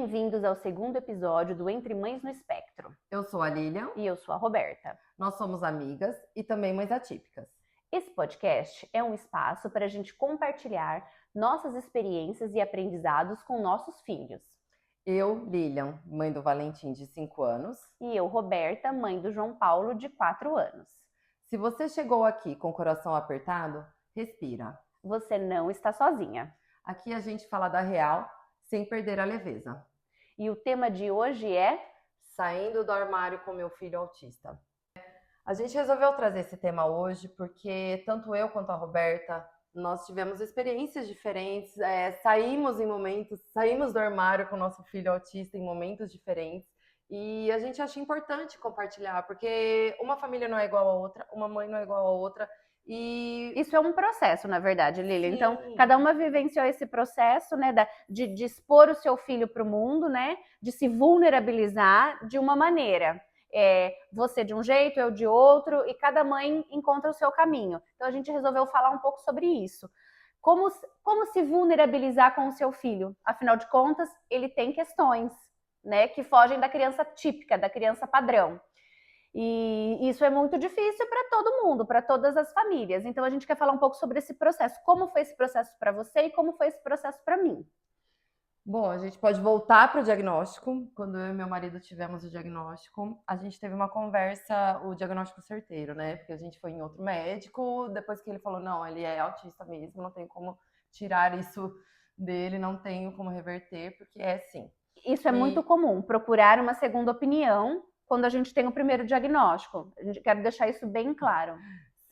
Bem-vindos ao segundo episódio do Entre Mães no Espectro. Eu sou a Lilian. E eu sou a Roberta. Nós somos amigas e também mães atípicas. Esse podcast é um espaço para a gente compartilhar nossas experiências e aprendizados com nossos filhos. Eu, Lilian, mãe do Valentim, de 5 anos. E eu, Roberta, mãe do João Paulo, de 4 anos. Se você chegou aqui com o coração apertado, respira. Você não está sozinha. Aqui a gente fala da real, sem perder a leveza. E o tema de hoje é... Saindo do armário com meu filho autista. A gente resolveu trazer esse tema hoje porque tanto eu quanto a Roberta, nós tivemos experiências diferentes, saímos do armário com o nosso filho autista em momentos diferentes. E a gente acha importante compartilhar, porque uma família não é igual a outra, uma mãe não é igual a outra. E isso é um processo, na verdade, Lili. Sim. Então, cada uma vivenciou esse processo, né, de expor o seu filho para o mundo, né, de se vulnerabilizar de uma maneira. Você de um jeito, eu de outro, e cada mãe encontra o seu caminho. Então, a gente resolveu falar um pouco sobre isso. Como se vulnerabilizar com o seu filho? Afinal de contas, ele tem questões, né, que fogem da criança típica, da criança padrão. E isso é muito difícil para todo mundo, para todas as famílias. Então a gente quer falar um pouco sobre esse processo. Como foi esse processo para você e como foi esse processo para mim? Bom, a gente pode voltar para o diagnóstico. Quando eu e meu marido tivemos o diagnóstico, a gente teve uma conversa, o diagnóstico certeiro, né? Porque a gente foi em outro médico, depois que ele falou, não, ele é autista mesmo, não tem como tirar isso dele, não tenho como reverter, porque é assim. Isso é muito comum, procurar uma segunda opinião quando a gente tem o primeiro diagnóstico. Quero deixar isso bem claro.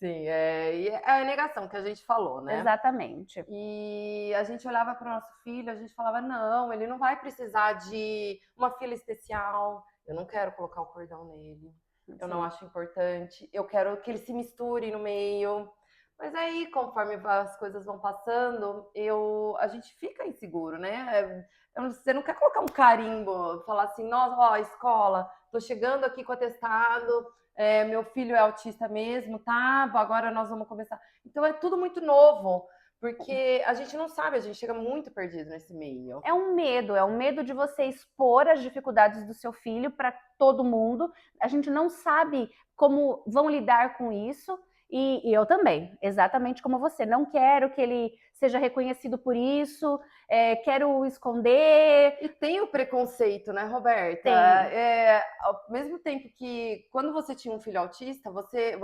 Sim, e é a negação que a gente falou, né? Exatamente. E a gente olhava para o nosso filho, a gente falava, não, ele não vai precisar de uma fila especial, eu não quero colocar o cordão nele, eu não acho importante, eu quero que ele se misture no meio. Mas aí, conforme as coisas vão passando, a gente fica inseguro, né? Você não quer colocar um carimbo, falar assim, nossa, ó, escola, tô chegando aqui com atestado, meu filho é autista mesmo, tá? Agora nós vamos começar. Então é tudo muito novo, porque a gente não sabe, a gente chega muito perdido nesse meio. É um medo de você expor as dificuldades do seu filho para todo mundo. A gente não sabe como vão lidar com isso. E eu também, exatamente como você. Não quero que ele seja reconhecido por isso, quero esconder. E tem o preconceito, né, Roberta? Tem. Ao mesmo tempo que quando você tinha um filho autista, você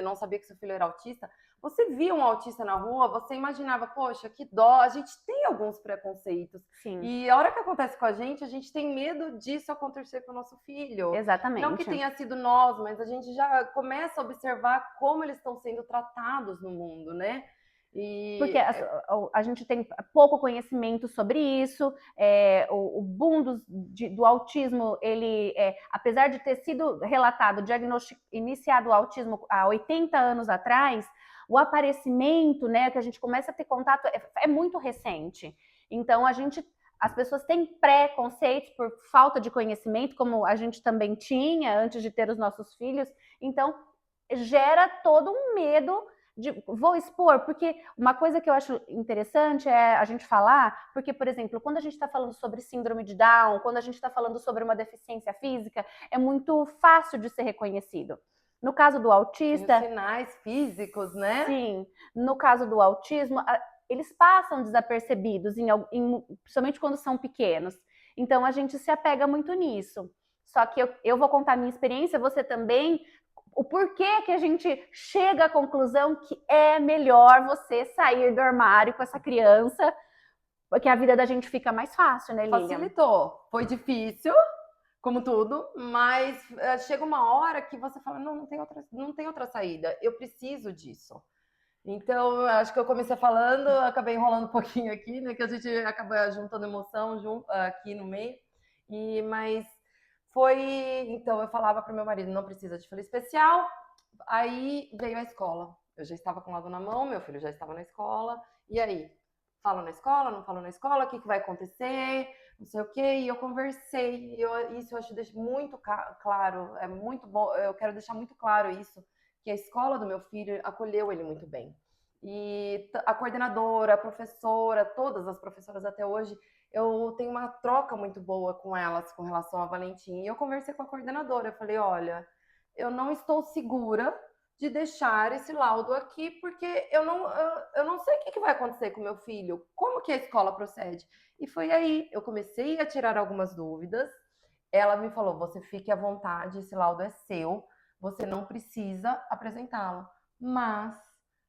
não sabia que seu filho era autista, você via um autista na rua, você imaginava, poxa, que dó, a gente tem alguns preconceitos. Sim. E a hora que acontece com a gente tem medo disso acontecer com o nosso filho. Exatamente. Não que tenha sido nós, mas a gente já começa a observar como eles estão sendo tratados no mundo, né? Porque a gente tem pouco conhecimento sobre isso, o boom do autismo, ele, apesar de ter sido relatado, iniciado o autismo há 80 anos atrás, o aparecimento, né, que a gente começa a ter contato, é muito recente. Então, as pessoas têm preconceitos por falta de conhecimento, como a gente também tinha antes de ter os nossos filhos. Então, gera todo um medo vou expor, porque uma coisa que eu acho interessante é a gente falar, porque, por exemplo, quando a gente está falando sobre síndrome de Down, quando a gente está falando sobre uma deficiência física, é muito fácil de ser reconhecido. No caso do autista... Tem sinais físicos, né? Sim. No caso do autismo, eles passam desapercebidos, principalmente quando são pequenos. Então, a gente se apega muito nisso. Só que eu vou contar a minha experiência, você também... O porquê que a gente chega à conclusão que é melhor você sair do armário com essa criança, porque a vida da gente fica mais fácil, né, Lilian? Facilitou. Foi difícil, como tudo, mas chega uma hora que você fala, não tem outra saída, eu preciso disso. Então, acho que eu comecei falando, acabei enrolando um pouquinho aqui, né, que a gente acaba juntando emoção aqui no meio, mas... Então eu falava para o meu marido, não precisa de fila especial. Aí veio a escola. Eu já estava com o lado na mão, meu filho já estava na escola. E aí? Falo na escola, não falo na escola? O que vai acontecer? Não sei o quê. E eu conversei. Isso eu acho muito claro. É muito bom. Eu quero deixar muito claro isso. Que a escola do meu filho acolheu ele muito bem. E a coordenadora, a professora, todas as professoras até hoje, eu tenho uma troca muito boa com elas com relação ao Valentim. E eu conversei com a coordenadora, eu falei, olha, eu não estou segura de deixar esse laudo aqui, porque eu não sei o que vai acontecer com meu filho, como que a escola procede. E foi aí, eu comecei a tirar algumas dúvidas, ela me falou, você fique à vontade, esse laudo é seu, você não precisa apresentá-lo, mas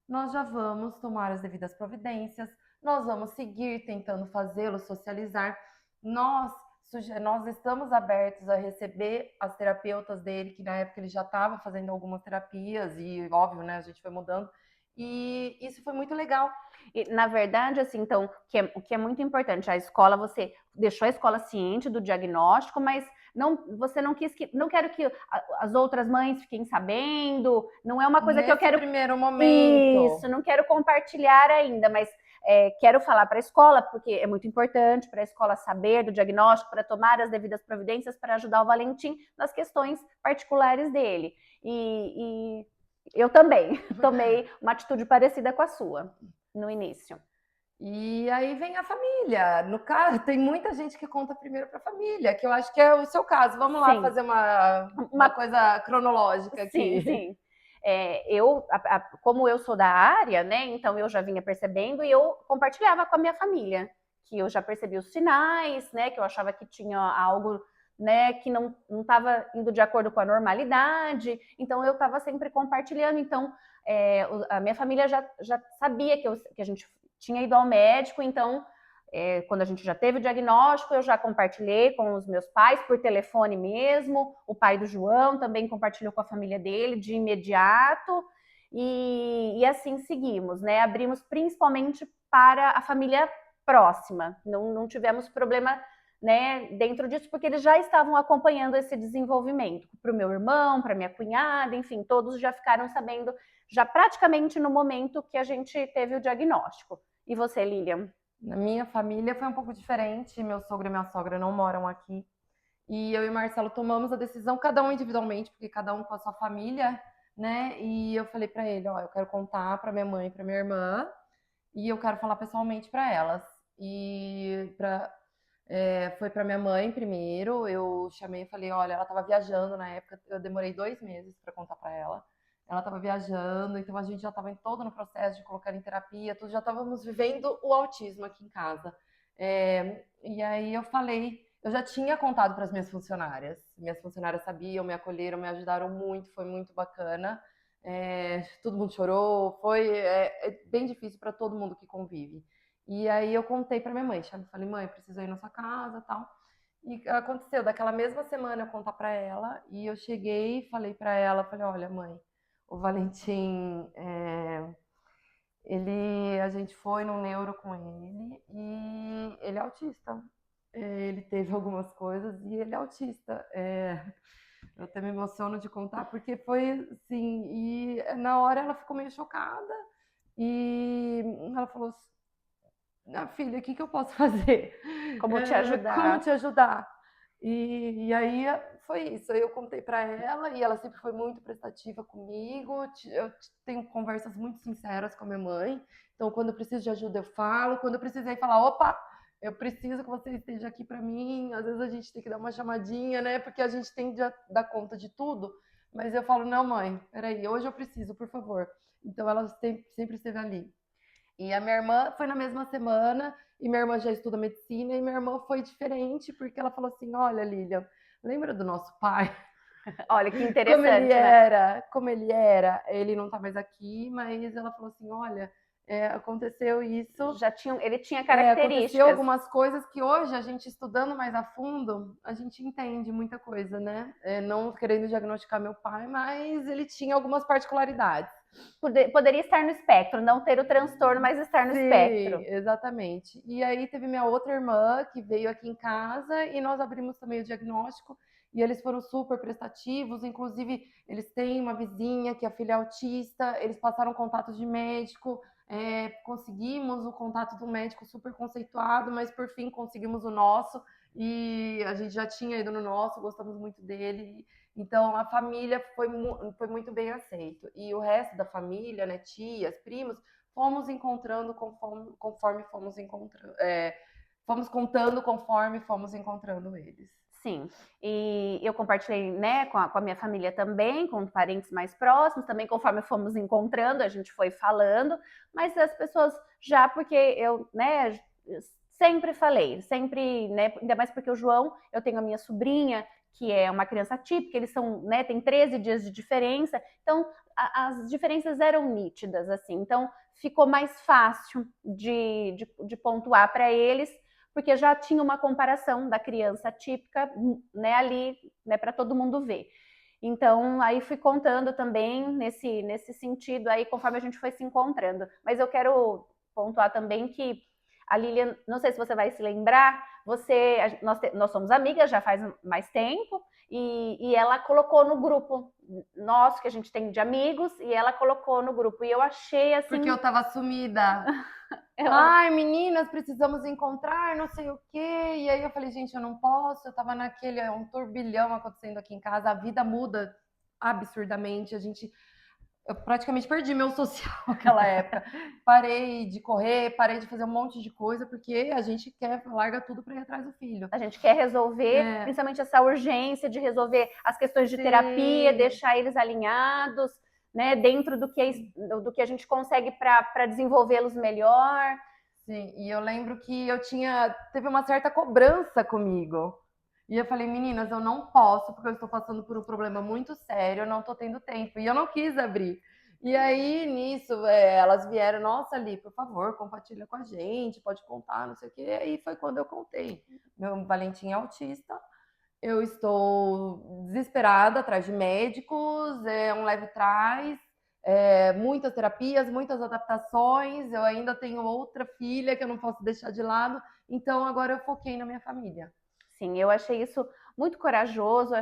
nós já vamos tomar as devidas providências, nós vamos seguir tentando fazê-lo socializar, nós estamos abertos a receber as terapeutas dele, que na época ele já estava fazendo algumas terapias, e óbvio, né, a gente foi mudando, e isso foi muito legal. E, na verdade, assim, então, o que é muito importante, a escola, você deixou a escola ciente do diagnóstico, mas você não quis não quero que as outras mães fiquem sabendo, não é uma coisa que eu quero. Primeiro momento. Isso, não quero compartilhar ainda, mas quero falar para a escola, porque é muito importante para a escola saber do diagnóstico, para tomar as devidas providências para ajudar o Valentim nas questões particulares dele. E eu também tomei uma atitude parecida com a sua no início. E aí vem a família. No caso, tem muita gente que conta primeiro para a família, que eu acho que é o seu caso. Vamos lá fazer uma coisa cronológica aqui. Sim. Como eu sou da área, né? Então eu já vinha percebendo e eu compartilhava com a minha família, que eu já percebi os sinais, né? Que eu achava que tinha algo, né, que não estava indo de acordo com a normalidade. Então eu estava sempre compartilhando. Então a minha família já sabia que a gente tinha ido ao médico, então quando a gente já teve o diagnóstico, eu já compartilhei com os meus pais, por telefone mesmo, o pai do João também compartilhou com a família dele de imediato, e assim seguimos, né? Abrimos principalmente para a família próxima, não tivemos problema, né, dentro disso, porque eles já estavam acompanhando esse desenvolvimento. Para o meu irmão, para minha cunhada, enfim, todos já ficaram sabendo, já praticamente no momento que a gente teve o diagnóstico. E você, Lilian? Na minha família foi um pouco diferente. Meu sogro e minha sogra não moram aqui. E eu e o Marcelo tomamos a decisão, cada um individualmente, porque cada um com a sua família, né? E eu falei para ele, ó, eu quero contar para minha mãe e para minha irmã, e eu quero falar pessoalmente para elas. E foi para minha mãe primeiro. Eu chamei e falei, olha, ela estava viajando na época. Eu demorei 2 meses para contar para ela. Ela estava viajando, então a gente já estava todo no processo de colocar em terapia, tudo, já estávamos vivendo o autismo aqui em casa. E aí eu falei, eu já tinha contado para as minhas funcionárias sabiam, me acolheram, me ajudaram muito, foi muito bacana. Todo mundo chorou, foi bem difícil para todo mundo que convive. E aí eu contei para minha mãe, falei, mãe, preciso ir na sua casa, tal. E aconteceu, daquela mesma semana eu contar para ela, e eu cheguei e falei para ela, falei, olha, mãe, o Valentim, a gente foi no neuro com ele e ele é autista. Ele teve algumas coisas e ele é autista. Eu até me emociono de contar, porque foi assim, e na hora ela ficou meio chocada e ela falou assim, filha, o que eu posso fazer? Como te ajudar? Como te ajudar? E aí foi isso. Aí eu contei para ela e ela sempre foi muito prestativa comigo. Eu tenho conversas muito sinceras com a minha mãe. Então, quando eu preciso de ajuda, eu falo. Quando eu precisei falar, opa, eu preciso que você esteja aqui para mim. Às vezes a gente tem que dar uma chamadinha, né? Porque a gente tem de dar conta de tudo. Mas eu falo, não, mãe, peraí, hoje eu preciso, por favor. Então, ela sempre esteve ali. E a minha irmã foi na mesma semana, e minha irmã já estuda medicina, e minha irmã foi diferente, porque ela falou assim, olha, Lilian, lembra do nosso pai? Olha, que interessante, como ele era, ele não tá mais aqui, mas ela falou assim, olha, aconteceu isso. Ele tinha características. Aconteceu algumas coisas que hoje, a gente estudando mais a fundo, a gente entende muita coisa, né? Não querendo diagnosticar meu pai, mas ele tinha algumas particularidades. Poderia estar no espectro, não ter o transtorno, mas estar no espectro. Exatamente. E aí teve minha outra irmã que veio aqui em casa e nós abrimos também o diagnóstico e eles foram super prestativos, inclusive eles têm uma vizinha que a filha é autista, eles passaram contato de médico, conseguimos o contato do médico super conceituado, mas por fim conseguimos o nosso e a gente já tinha ido no nosso, gostamos muito dele. Então, a família foi muito bem aceito. E o resto da família, né, tias, primos, fomos encontrando conforme fomos encontrando, fomos contando conforme fomos encontrando eles. Sim, e eu compartilhei, né, com a minha família também, com parentes mais próximos, também conforme fomos encontrando, a gente foi falando, mas as pessoas já, porque eu, né, sempre falei, sempre, né, ainda mais porque o João, eu tenho a minha sobrinha, que é uma criança típica, eles são, né, tem 13 dias de diferença, então as diferenças eram nítidas, assim, então ficou mais fácil de pontuar para eles, porque já tinha uma comparação da criança típica, né, ali, né, para todo mundo ver. Então, aí fui contando também nesse sentido aí, conforme a gente foi se encontrando. Mas eu quero pontuar também que a Lilian, não sei se você vai se lembrar, nós somos amigas já faz mais tempo, e ela colocou no grupo nosso, que a gente tem de amigos, e ela colocou no grupo. E eu achei assim. Porque eu tava sumida. Ai, meninas, precisamos encontrar, não sei o quê. E aí eu falei, gente, eu não posso. Eu tava um turbilhão acontecendo aqui em casa. A vida muda absurdamente. Eu praticamente perdi meu social naquela época. Parei de correr, parei de fazer um monte de coisa, porque a gente larga tudo para ir atrás do filho. A gente quer resolver, principalmente essa urgência de resolver as questões de terapia, deixar eles alinhados, né, dentro do que a gente consegue para desenvolvê-los melhor. Sim, e eu lembro que teve uma certa cobrança comigo. E eu falei, meninas, eu não posso, porque eu estou passando por um problema muito sério, eu não estou tendo tempo. E eu não quis abrir. E aí, nisso, elas vieram, nossa, Ali, por favor, compartilha com a gente, pode contar, não sei o quê. E aí foi quando eu contei. Meu Valentim é autista, eu estou desesperada, atrás de médicos, um leve trás, muitas terapias, muitas adaptações. Eu ainda tenho outra filha que eu não posso deixar de lado. Então, agora eu foquei na minha família. Sim, eu achei isso muito corajoso,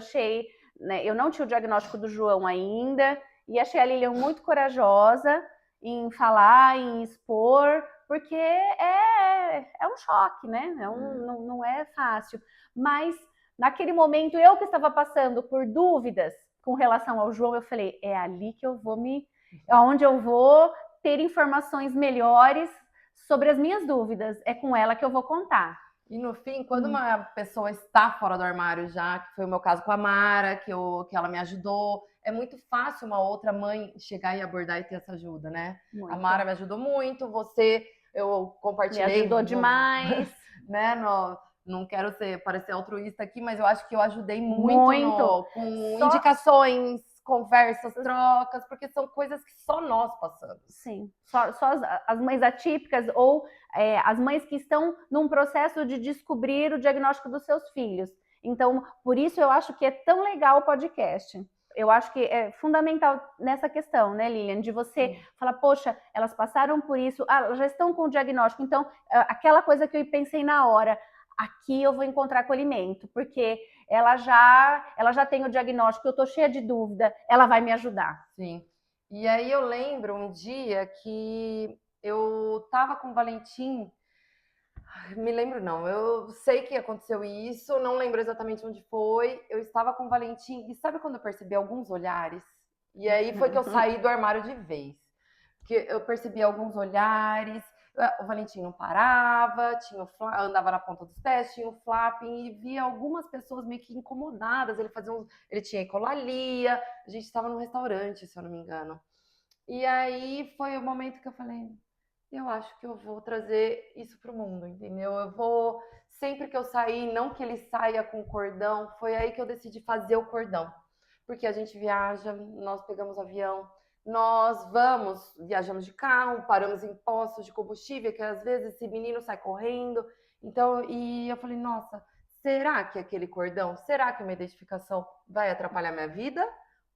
né, eu não tinha o diagnóstico do João ainda, e achei a Lilian muito corajosa em falar, em expor, porque é um choque, né? Não é fácil. Mas, naquele momento, eu que estava passando por dúvidas com relação ao João, eu falei, é ali que eu vou onde eu vou ter informações melhores sobre as minhas dúvidas, é com ela que eu vou contar. E no fim, quando uma pessoa está fora do armário já, que foi o meu caso com a Mara, que ela me ajudou, é muito fácil uma outra mãe chegar e abordar e ter essa ajuda, né? Muito. A Mara me ajudou muito, eu compartilhei. Me ajudou demais. Né, não quero parecer altruísta aqui, mas eu acho que eu ajudei muito. Com indicações, conversas, trocas, porque são coisas que só nós passamos. Sim, só as mães atípicas ou as mães que estão num processo de descobrir o diagnóstico dos seus filhos. Então, por isso eu acho que é tão legal o podcast. Eu acho que é fundamental nessa questão, né, Lilian, de você falar, poxa, elas passaram por isso, elas já estão com o diagnóstico, então, aquela coisa que eu pensei na hora, aqui eu vou encontrar acolhimento, porque ela já tem o diagnóstico, eu estou cheia de dúvida, ela vai me ajudar. Sim. E aí eu lembro um dia que eu estava com o Valentim, me lembro não, eu sei que aconteceu isso, não lembro exatamente onde foi, eu estava com o Valentim, e sabe quando eu percebi alguns olhares? E aí foi que eu saí do armário de vez, porque eu percebi alguns olhares, o Valentim não parava, andava na ponta dos pés, tinha o flapping, e via algumas pessoas meio que incomodadas. Ele tinha ecolalia, a gente estava num restaurante, se eu não me engano. E aí foi o momento que eu falei, eu acho que eu vou trazer isso pro mundo, entendeu? Sempre que eu sair, não que ele saia com cordão, foi aí que eu decidi fazer o cordão. Porque a gente viaja, nós pegamos avião, nós viajamos de carro, paramos em postos de combustível, que às vezes esse menino sai correndo. Então, e eu falei, nossa, será que aquele cordão, será que a minha identificação vai atrapalhar minha vida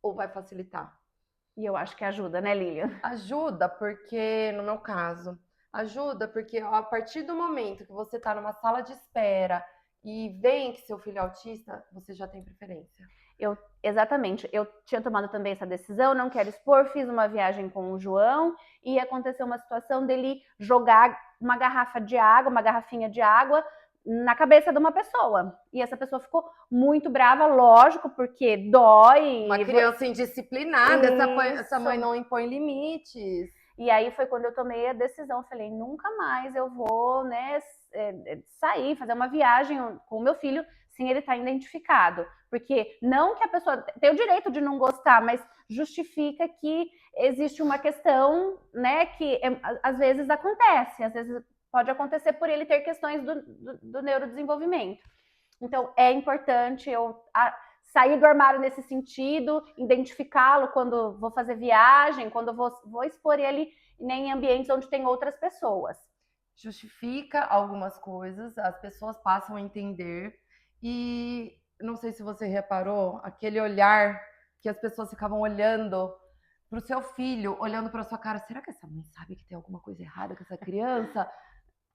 ou vai facilitar? E eu acho que ajuda, né, Lilian? Ajuda, porque, no meu caso, ajuda porque a partir do momento que você está numa sala de espera e vem que seu filho é autista, você já tem preferência. Exatamente, eu tinha tomado também essa decisão, não quero expor, fiz uma viagem com o João e aconteceu uma situação dele jogar uma garrafinha de água na cabeça de uma pessoa. E essa pessoa ficou muito brava, lógico, porque dói. Uma criança indisciplinada, essa mãe não impõe limites. E aí foi quando eu tomei a decisão, falei, nunca mais eu vou, né, sair, fazer uma viagem com o meu filho sem ele estar identificado. Porque não que a pessoa tem o direito de não gostar, mas justifica que existe uma questão, né, que às vezes acontece, às vezes pode acontecer por ele ter questões do neurodesenvolvimento. Então, é importante eu sair do armário nesse sentido, identificá-lo quando vou fazer viagem, quando vou expor ele em ambientes onde tem outras pessoas. Justifica algumas coisas, as pessoas passam a entender e não sei se você reparou, aquele olhar que as pessoas ficavam olhando para o seu filho, olhando para sua cara, será que essa mãe sabe que tem alguma coisa errada com essa criança?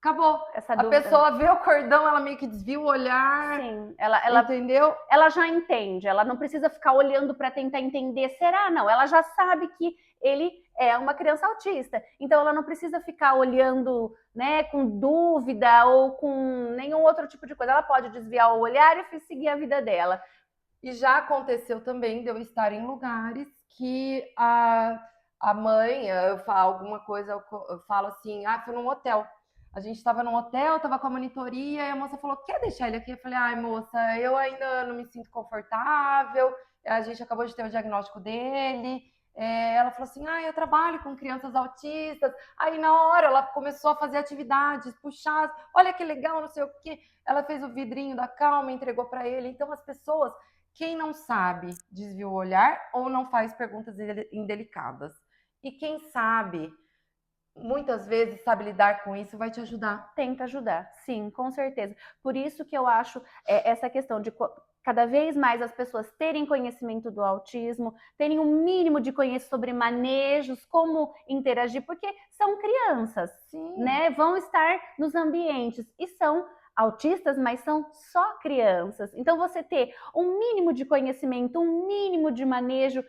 Acabou. A pessoa vê o cordão, ela meio que desvia o olhar. Sim, ela entendeu? Ela já entende, ela não precisa ficar olhando para tentar entender, será? Não, ela já sabe que ele é uma criança autista. Então ela não precisa ficar olhando, né, com dúvida ou com nenhum outro tipo de coisa. Ela pode desviar o olhar e seguir a vida dela. E já aconteceu também de eu estar em lugares que a mãe, eu falo alguma coisa, eu falo assim, fui num hotel. A gente estava num hotel, estava com a monitoria, e a moça falou, quer deixar ele aqui? Eu falei, ai, moça, eu ainda não me sinto confortável, a gente acabou de ter o diagnóstico dele. Ela falou assim, eu trabalho com crianças autistas. Aí, na hora, ela começou a fazer atividades, puxar, olha que legal, não sei o quê. Ela fez o vidrinho da calma, entregou para ele. Então, as pessoas, quem não sabe, desvia o olhar ou não faz perguntas indelicadas. E quem sabe, muitas vezes, sabe lidar com isso, vai te ajudar. Tenta ajudar, sim, com certeza. Por isso que eu acho essa questão de cada vez mais as pessoas terem conhecimento do autismo, terem um mínimo de conhecimento sobre manejos, como interagir, porque são crianças, sim, né? Vão estar nos ambientes e são autistas, mas são só crianças. Então, você ter um mínimo de conhecimento, um mínimo de manejo,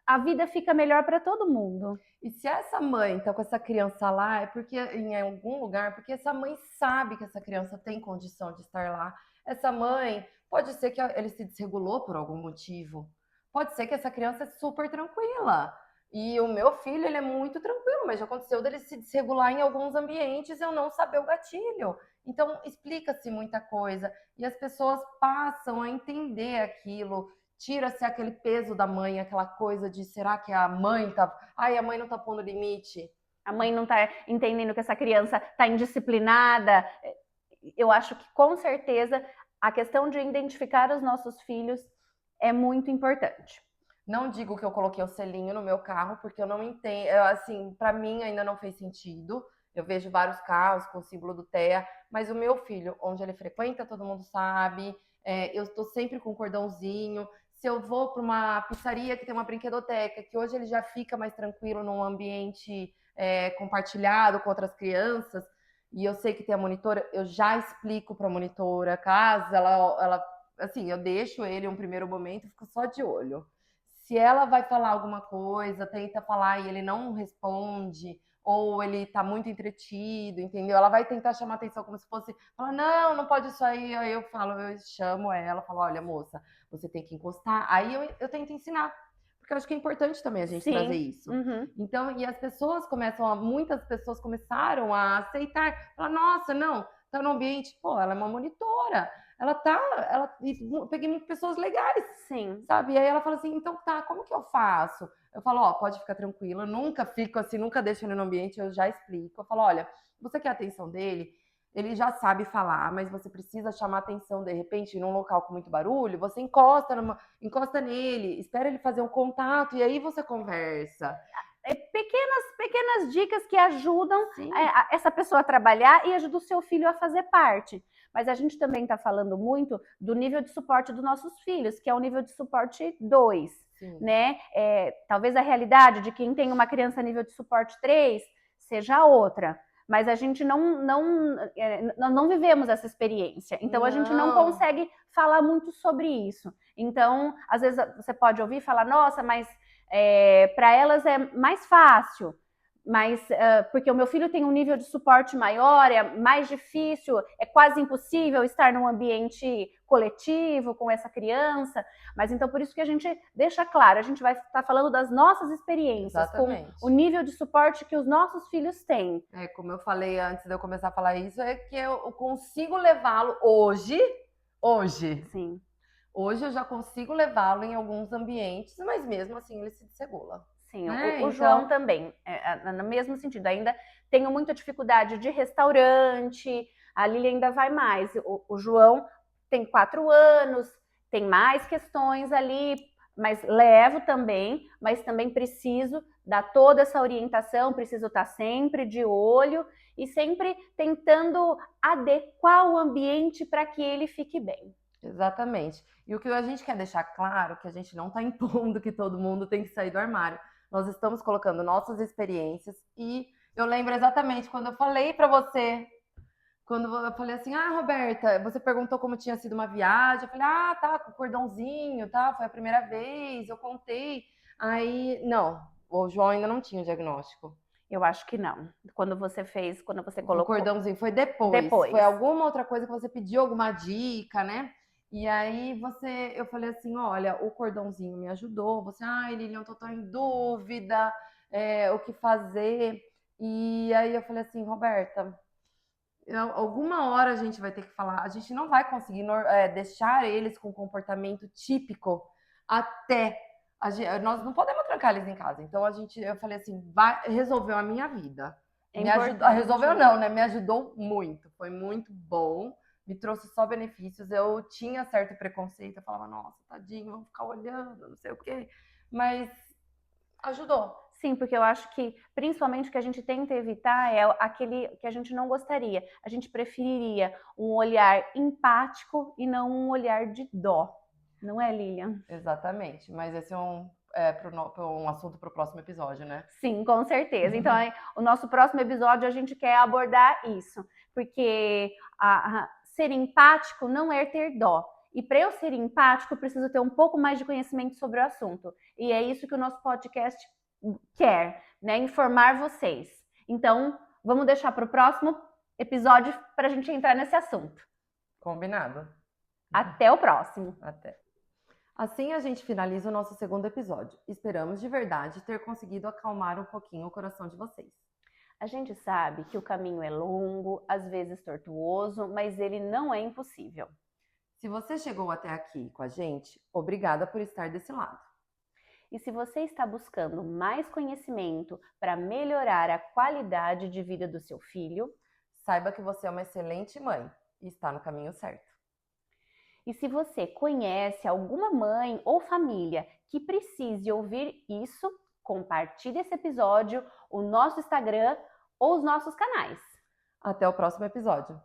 a vida fica melhor para todo mundo. E se essa mãe tá com essa criança lá, é porque em algum lugar, porque essa mãe sabe que essa criança tem condição de estar lá. Essa mãe, pode ser que ele se desregulou por algum motivo. Pode ser que essa criança é super tranquila. E o meu filho, ele é muito tranquilo, mas já aconteceu dele se desregular em alguns ambientes e eu não saber o gatilho. Então, explica-se muita coisa. E as pessoas passam a entender aquilo. Tira-se aquele peso da mãe, aquela coisa de será que a mãe tá. Ai, a mãe não tá pondo limite. A mãe não tá entendendo que essa criança tá indisciplinada. Eu acho que com certeza a questão de identificar os nossos filhos é muito importante. Não digo que eu coloquei o selinho no meu carro, porque eu não entendo. Assim, para mim ainda não fez sentido. Eu vejo vários carros com o símbolo do TEA, mas o meu filho, onde ele frequenta, todo mundo sabe. Eu estou sempre com um cordãozinho. Se eu vou para uma pizzaria que tem uma brinquedoteca, que hoje ele já fica mais tranquilo num ambiente compartilhado com outras crianças, e eu sei que tem a monitora, eu já explico para a monitora, caso ela, assim, eu deixo ele um primeiro momento, fico só de olho. Se ela vai falar alguma coisa, tenta falar e ele não responde, ou ele tá muito entretido, entendeu? Ela vai tentar chamar atenção como se fosse, fala, não pode isso aí. Aí eu falo, eu chamo ela, falo, olha, moça, você tem que encostar. Aí eu tento ensinar, porque eu acho que é importante também a gente trazer isso. Uhum. Então, e as pessoas muitas pessoas começaram a aceitar, falar, nossa, não, tá no ambiente, pô, ela é uma monitora. Peguei pessoas legais, sim, sabe? E aí ela fala assim, então tá, como que eu faço? Eu falo, pode ficar tranquila, eu nunca fico assim, nunca deixo ele no ambiente, eu já explico. Eu falo, olha, você quer a atenção dele? Ele já sabe falar, mas você precisa chamar a atenção, de repente, num local com muito barulho, você encosta nele, espera ele fazer um contato e aí você conversa. Pequenas dicas que ajudam essa pessoa a trabalhar e ajudam o seu filho a fazer parte. Mas a gente também está falando muito do nível de suporte dos nossos filhos, que é o nível de suporte 2, né? Talvez a realidade de quem tem uma criança nível de suporte 3 seja outra, mas a gente não vivemos essa experiência, então a gente não consegue falar muito sobre isso. Então, às vezes você pode ouvir e falar, nossa, mas para elas é mais fácil. mas porque o meu filho tem um nível de suporte maior, é mais difícil, é quase impossível estar num ambiente coletivo com essa criança, mas então por isso que a gente deixa claro, a gente vai estar falando das nossas experiências, Exatamente. com o nível de suporte que os nossos filhos têm. Como eu falei antes de eu começar a falar isso, é que eu consigo levá-lo hoje. Sim. Hoje eu já consigo levá-lo em alguns ambientes, mas mesmo assim ele se desregula. Sim, o João também, no mesmo sentido, ainda tenho muita dificuldade de restaurante, a Lili ainda vai mais, o João tem 4 anos, tem mais questões ali, mas levo também, mas também preciso dar toda essa orientação, preciso estar sempre de olho e sempre tentando adequar o ambiente para que ele fique bem. Exatamente. E o que a gente quer deixar claro, que a gente não está impondo que todo mundo tem que sair do armário. Nós estamos colocando nossas experiências e eu lembro exatamente quando eu falei para você, quando eu falei assim, Roberta, você perguntou como tinha sido uma viagem, eu falei, tá, com o cordãozinho, tá, foi a primeira vez, eu contei. Aí, não, o João ainda não tinha o diagnóstico. Eu acho que não. Quando você colocou... O cordãozinho foi depois. Foi alguma outra coisa que você pediu, alguma dica, né? E aí eu falei assim, olha, o cordãozinho me ajudou. Você, Lilian, eu tô em dúvida, o que fazer. E aí eu falei assim, Roberta, alguma hora a gente vai ter que falar, a gente não vai conseguir deixar eles com comportamento típico até nós não podemos trancar eles em casa. Então eu falei assim, resolveu a minha vida. Resolveu não, né? Me ajudou muito. Foi muito bom. Me trouxe só benefícios. Eu tinha certo preconceito. Eu falava, nossa, tadinho, vamos ficar olhando, não sei o quê. Mas ajudou. Sim, porque eu acho que, principalmente, o que a gente tenta evitar é aquele que a gente não gostaria. A gente preferiria um olhar empático e não um olhar de dó. Não é, Lilian? Exatamente. Mas esse é um assunto para o próximo episódio, né? Sim, com certeza. Então, o nosso próximo episódio a gente quer abordar isso. Porque ser empático não é ter dó. E para eu ser empático, eu preciso ter um pouco mais de conhecimento sobre o assunto. E é isso que o nosso podcast quer, né? Informar vocês. Então, vamos deixar para o próximo episódio para a gente entrar nesse assunto. Combinado. Até o próximo. Até. Assim a gente finaliza o nosso segundo episódio. Esperamos de verdade ter conseguido acalmar um pouquinho o coração de vocês. A gente sabe que o caminho é longo, às vezes tortuoso, mas ele não é impossível. Se você chegou até aqui com a gente, obrigada por estar desse lado. E se você está buscando mais conhecimento para melhorar a qualidade de vida do seu filho, saiba que você é uma excelente mãe e está no caminho certo. E se você conhece alguma mãe ou família que precise ouvir isso, compartilhe esse episódio, o nosso Instagram ou os nossos canais. Até o próximo episódio.